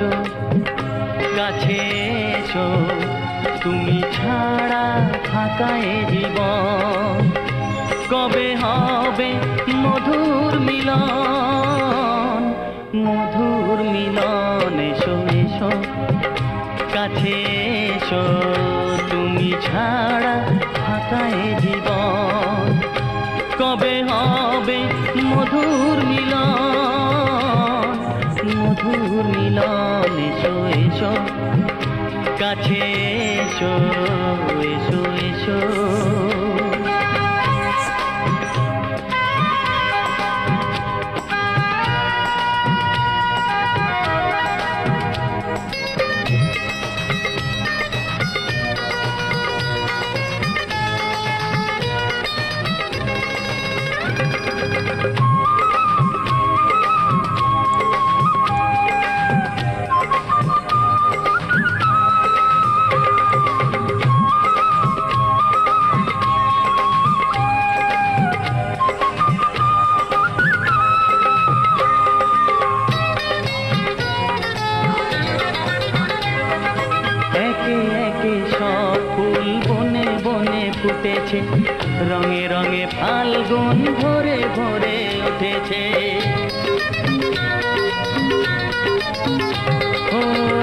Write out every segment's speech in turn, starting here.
এসো কাছে এসো তুমি ছাড়া ফাঁকা এ জীবন কবে হবে মধুর মিলন মধুর মিলন এসো এসো কাছে এসো তুমি ছাড়া ফাঁকা এ জীবন কবে হবে মধুর মিলন মধুর মিলন এসো এসো কাছে এসো এসো এসো রঙে রঙে ফাল্গুন ভরে ভরে উঠেছে ও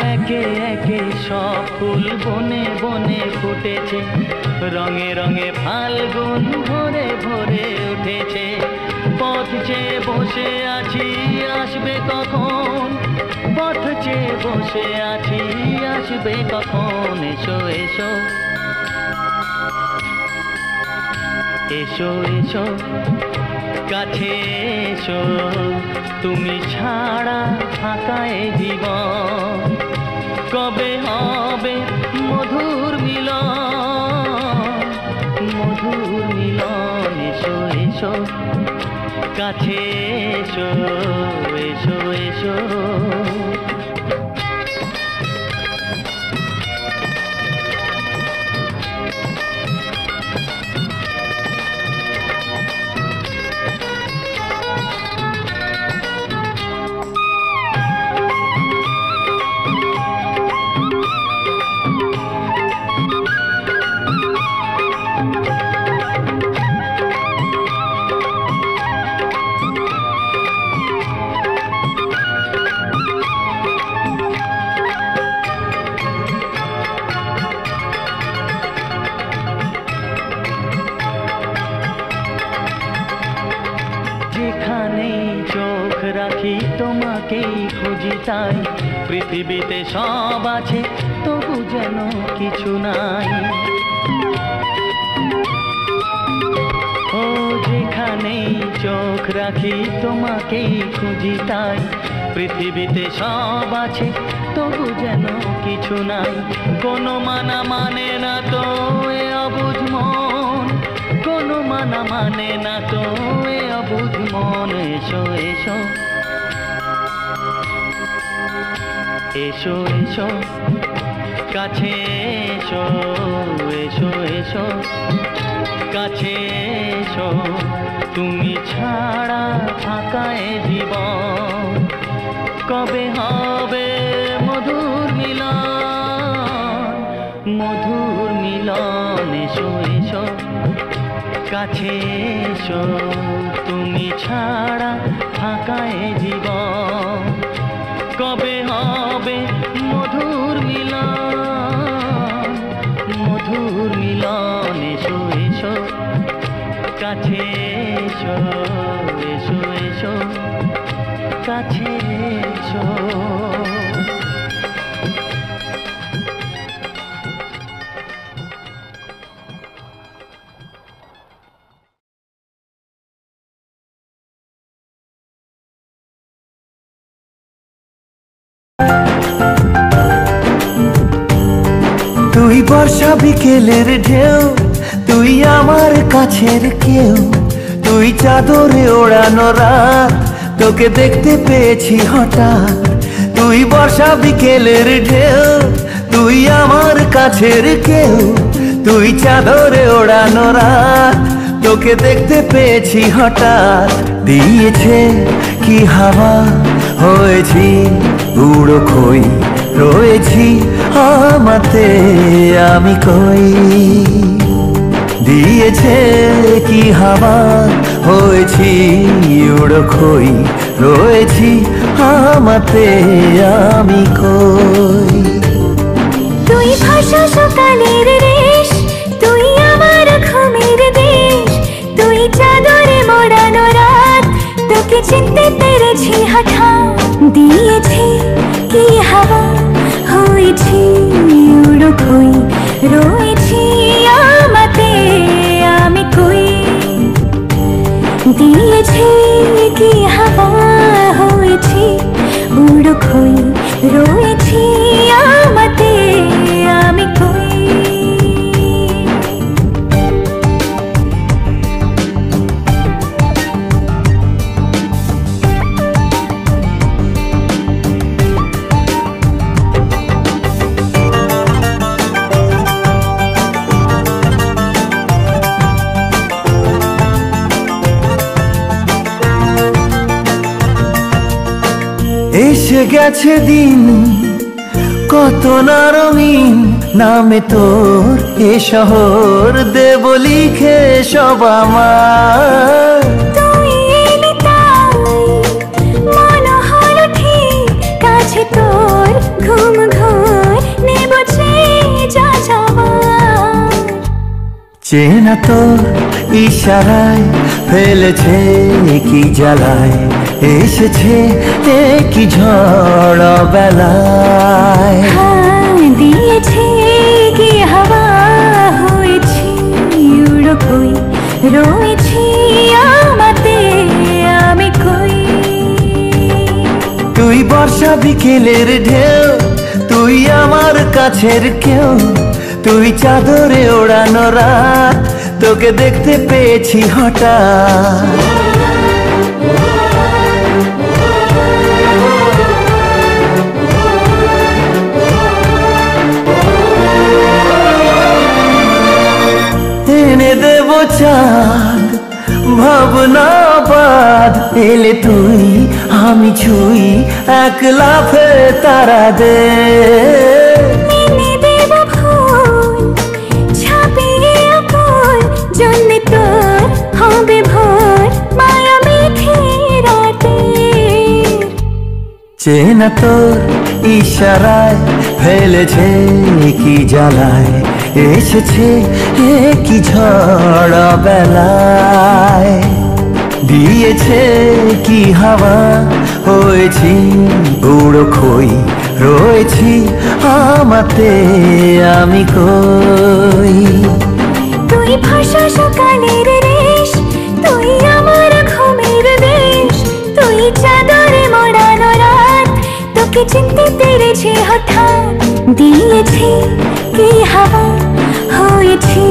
একে একে সব ফুল বনে বনে ফুটেছে রঙে রঙে ফাল্গুন ভরে ভরে উঠেছে পথ চেয়ে বসে আছি আসবে কখন পথ চেয়ে বসে আছি আসবে কখন এসো এসো এসো এসো কাছে এসো তুমি ছাড়া ফাঁকা এ জীবন কবে হবে মধুর মিলন মধুর মিলন এসো এসো কাছে এসো এসো এসো পৃথিবীতে সব আছে তবু যেন কিছু নাই ও যেখানে চোখ রাখি তোমাকেই খুঁজি তাই পৃথিবীতে সব আছে তবু যেন কিছু নাই কোনো মানা মানে না তো এ অবুঝ মন কোনো মানা মানে না তো এ অবুঝ মন এসো এসো এসো এসো কাছে এসো এসো এসো কাছে এসো তুমি ছাড়া ফাঁকা এ জীবন কবে হবে মধুর মিলন মধুর মিলন এসো এসো কাছে এসো তুমি ছাড়া ফাঁকা এ জীবন কবে হবে মধুর মিলন মধুর মিলন এসো এসো কাছে এসো এসো এসো কাছে এসো তুই বর্ষা বিকেলের ঢেউ তুই আমার কাছের কেউ তুই চাদরে ওড়ানো রাত তোকে দেখতে পেয়েছি হঠাৎ তুই বর্ষা বিকেলের ঢেউ তুই আমার কাছের কেউ তুই চাদরে ওড়ানো রাত তোকে দেখতে পেয়েছি হঠাৎ দিয়েছে কি হাওয়া হয়েছি উড়ো খই রয়েছি আমাতে আমি কই দিয়েছে কি হাওয়া হয়েছি উড়ো খই রয়েছি আমাতে আমি কই তুই ভাষা সকালের রেশ, তুই আমার ঘুমের দেশ, তুই চাদরে মোড়ানো রাত, তোকে চিনতে পেরেছি হঠাৎ। দিয়েছি কি হাওয়া হয়েছি উড়ো খই রয়েছি আমাতে আমি কই দিয়েছি কি হাওয়া হয়েছি উড়ো খই রয়েছি আমাতে আমি কই এসে গেছে দিন কত না রঙিন নামে তোর এ শহর দেব লিখে সব আমার তুই এলি তাই মনে হলো ঠিক কাছে তোর ঘুম ঘোর নেব যা যাওয়ার চেনা তোর ইশারায় ফেলেছে কি জ্বালায় এসেছে কি ঝড় বেলায় দিয়েছে কি হাওয়া হয়েছি উড়ো খই রয়েছি আমাতে আমি কই তুই বর্ষা বিকেলের ঢেউ তুই আমার কাছের কেউ তুই চাদরে ওড়ানো রাত তোকে দেখতে পেয়েছি হঠাৎ এনে দেব চাঁদ ভাবনা বাদ এলে তুই আমি ছুই এক লাফে তারা দে এনে দেব ফুল ছাপিয়ে ফুল জন্মে তোর হবে ভোর মায়া মেঘে রাতে চেনা তোর ইশারায় ফেলেছে কি জ্বালায় এসেছে কি ঝড় বেলায় দিয়েছে কি হাওয়া হয়েছি উড়ো খই রয়েছি আমাতে আমি কই তুই ভাষা সকালের রেশ, তুই আমার ঘুমের দেশ, তুই চাদরে মোড়ানো রাত, তোকে চিনতে পেরেছি হঠাৎ। দিয়েছি কি হাওয়া হয়েছি